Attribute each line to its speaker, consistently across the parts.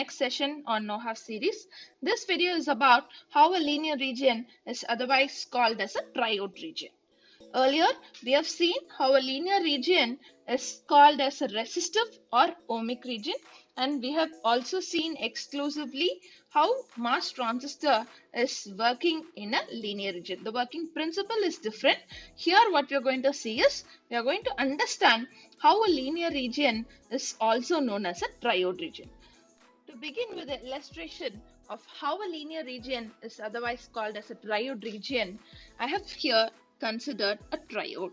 Speaker 1: next session on NOHAV series. This video is about how a linear region is otherwise called as a triode region. Earlier, we have seen how a linear region is called as a resistive or ohmic region, and we have also seen exclusively how MOS transistor is working in a linear region. The working principle is different. Here, what we are going to see is we are going to understand how a linear region is also known as a triode region. To begin with the illustration of how a linear region is otherwise called as a triode region, I have here considered a triode,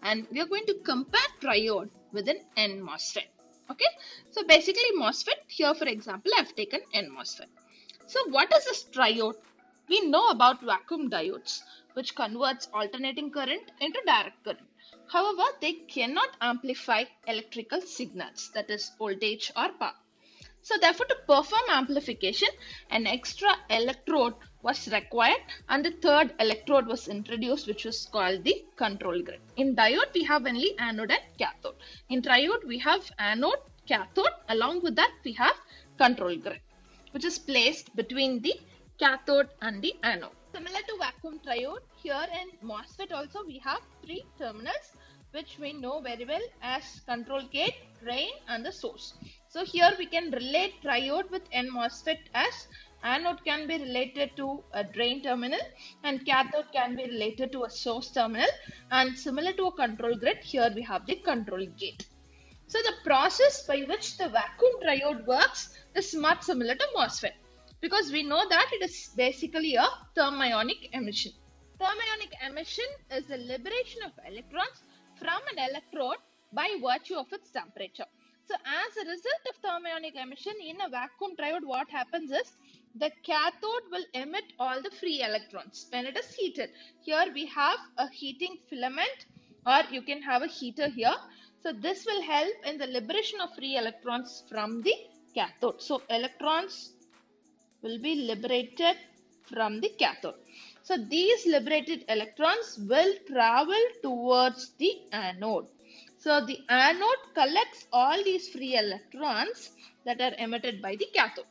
Speaker 1: and we are going to compare triode with an N MOSFET. Okay, so basically MOSFET, here for example I have taken N MOSFET. So what is this triode? We know about vacuum diodes, which converts alternating current into direct current. However, they cannot amplify electrical signals, that is voltage or power. So therefore, to perform amplification, an extra electrode was required, and the third electrode was introduced, which was called the control grid. In diode, we have only anode and cathode. In triode, we have anode, cathode. Along with that, we have control grid, which is placed between the cathode and the anode. Similar to vacuum triode, here in MOSFET also we have three terminals, which we know very well as control gate, drain and the source. So here we can relate triode with N MOSFET as anode can be related to a drain terminal and cathode can be related to a source terminal, and similar to a control grid, here we have the control gate. So the process by which the vacuum triode works is much similar to MOSFET, because we know that it is basically a thermionic emission. Thermionic emission is the liberation of electrons from an electrode by virtue of its temperature. So as a result of thermionic emission in a vacuum triode, what happens is the cathode will emit all the free electrons when it is heated. Here we have a heating filament, or you can have a heater here. So this will help in the liberation of free electrons from the cathode. So electrons will be liberated from the cathode. So these liberated electrons will travel towards the anode. So the anode collects all these free electrons that are emitted by the cathode.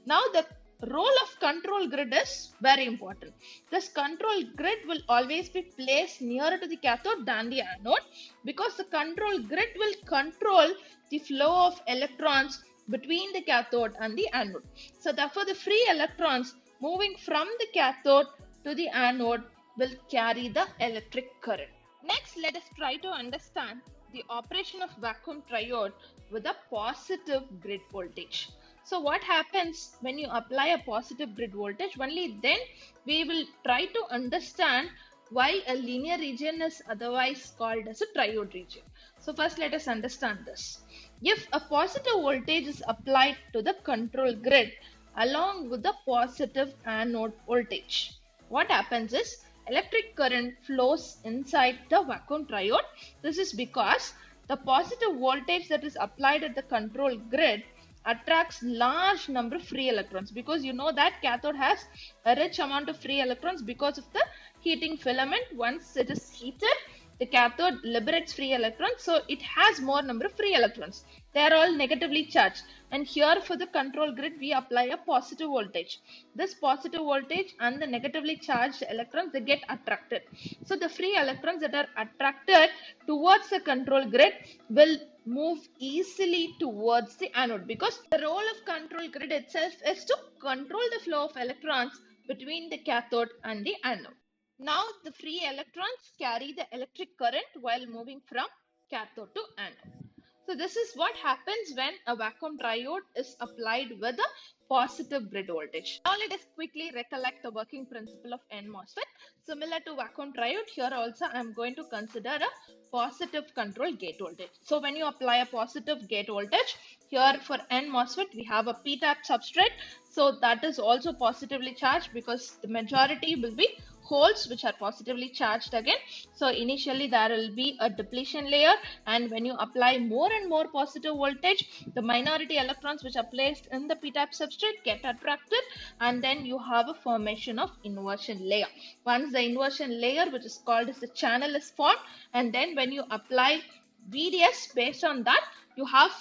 Speaker 1: Now the role of control grid is very important. This control grid will always be placed nearer to the cathode than the anode, because the control grid will control the flow of electrons between the cathode and the anode. So therefore the free electrons moving from the cathode to the anode will carry the electric current. Next, let us try to understand the operation of vacuum triode with a positive grid voltage. So what happens when you apply a positive grid voltage? Only then we will try to understand why a linear region is otherwise called as a triode region. So first let us understand this. If a positive voltage is applied to the control grid along with the positive anode voltage, what happens is electric current flows inside the vacuum triode. This is because the positive voltage that is applied at the control grid attracts large number of free electrons, because you know that cathode has a rich amount of free electrons because of the heating filament. Once it is heated, the cathode liberates free electrons, so it has more number of free electrons. They are all negatively charged, and here for the control grid we apply a positive voltage. This positive voltage and the negatively charged electrons, they get attracted. So the free electrons that are attracted towards the control grid will move easily towards the anode, because the role of control grid itself is to control the flow of electrons between the cathode and the anode. Now the free electrons carry the electric current while moving from cathode to anode. So this is what happens when a vacuum triode is applied with a positive grid voltage. Now let us quickly recollect the working principle of N MOSFET. Similar to vacuum triode, here also I am going to consider a positive control gate voltage. So when you apply a positive gate voltage, here for N MOSFET we have a p-type substrate. So that is also positively charged, because the majority will be holes which are positively charged again. So initially there will be a depletion layer, and when you apply more and more positive voltage, the minority electrons which are placed in the p-type substrate get attracted, and then you have a formation of inversion layer. Once the inversion layer, which is called as the channel, is formed, and then when you apply VDS based on that, you have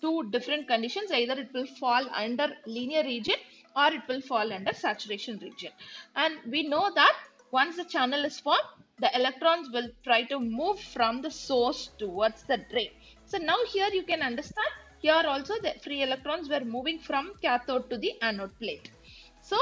Speaker 1: two different conditions. Either it will fall under linear region or it will fall under saturation region. And we know that once the channel is formed, the electrons will try to move from the source towards the drain. So now here you can understand, here also the free electrons were moving from cathode to the anode plate. So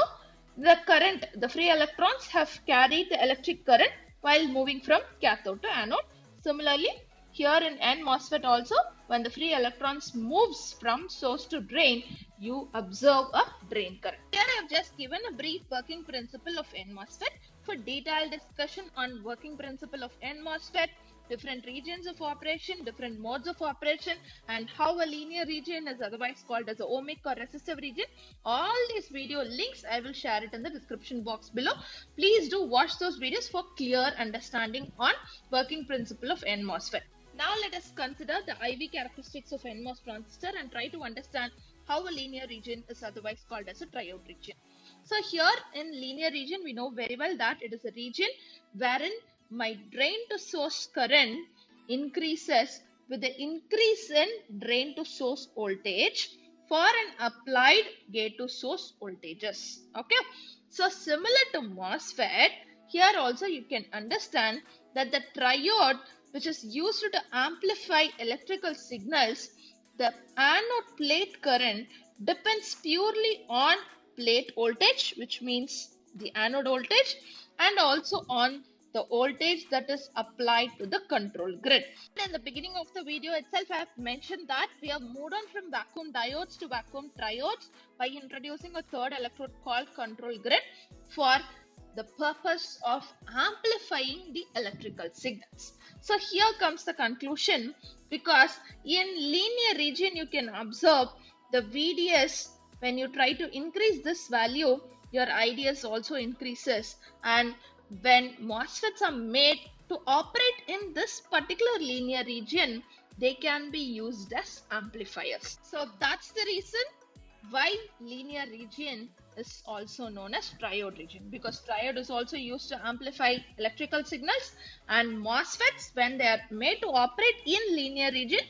Speaker 1: the free electrons have carried the electric current while moving from cathode to anode. Similarly, here in N MOSFET also, when the free electrons moves from source to drain, you observe a drain current. Here I have just given a brief working principle of N MOSFET. For detailed discussion on working principle of N MOSFET, different regions of operation, different modes of operation, and how a linear region is otherwise called as a ohmic or resistive region, all these video links I will share it in the description box below. Please do watch those videos for clear understanding on working principle of N MOSFET. Now let us consider the IV characteristics of NMOS transistor and try to understand how a linear region is otherwise called as a triode region. So here in linear region, we know very well that it is a region wherein my drain to source current increases with the increase in drain to source voltage for an applied gate to source voltages. Okay. So similar to MOSFET, here also you can understand that the triode, which is used to amplify electrical signals, the anode plate current depends purely on plate voltage, which means the anode voltage, and also on the voltage that is applied to the control grid. In the beginning of the video itself, I have mentioned that we have moved on from vacuum diodes to vacuum triodes by introducing a third electrode called control grid for the purpose of amplifying the electrical signals. So here comes the conclusion, because in linear region you can observe the VDS, when you try to increase this value, your IDS also increases, and when MOSFETs are made to operate in this particular linear region, they can be used as amplifiers. So that's the reason why linear region is also known as triode region, because triode is also used to amplify electrical signals, and MOSFETs, when they are made to operate in linear region,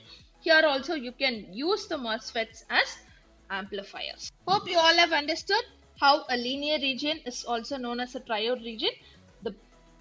Speaker 1: here also you can use the MOSFETs as amplifiers. Hope you all have understood how a linear region is also known as a triode region. The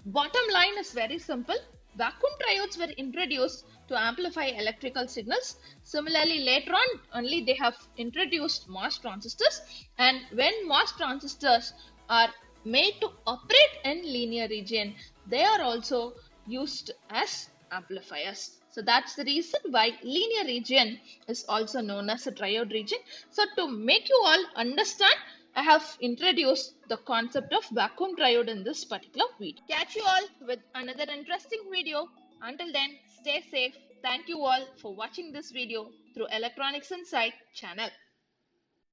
Speaker 1: bottom line is very simple. Vacuum triodes were introduced to amplify electrical signals. Similarly, later on only they have introduced MOS transistors, and when MOS transistors are made to operate in linear region, they are also used as amplifiers. So that's the reason why linear region is also known as a triode region. So to make you all understand, I have introduced the concept of vacuum triode in this particular video. Catch you all with another interesting video. Until then, stay safe. Thank you all for watching this video through Electronics Insight channel.